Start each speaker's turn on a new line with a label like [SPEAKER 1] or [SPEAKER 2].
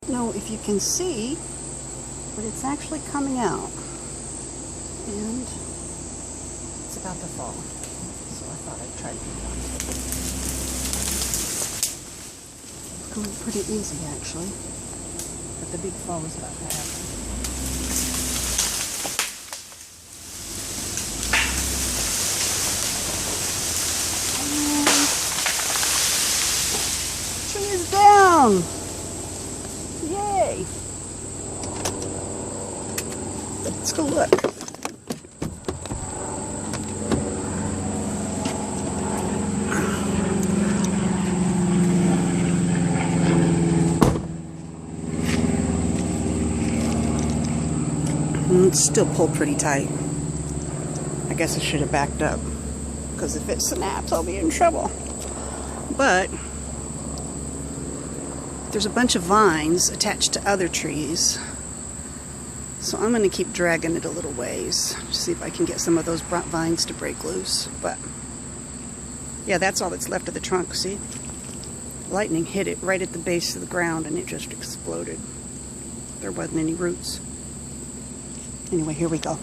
[SPEAKER 1] know if you can see, but it's actually coming out. And it's about to fall. So I thought I'd try to do one. It's going pretty easy, actually. But the big fall is about to happen. And tree is down! Yay! Let's go look. It's still pulled pretty tight. I guess I should have backed up, because if it snaps, I'll be in trouble. But there's a bunch of vines attached to other trees, so I'm going to keep dragging it a little ways to see if I can get some of those vines to break loose. But yeah, that's all that's left of the trunk. See, lightning hit it right at the base of the ground and it just exploded. There wasn't any roots. Anyway, here we go.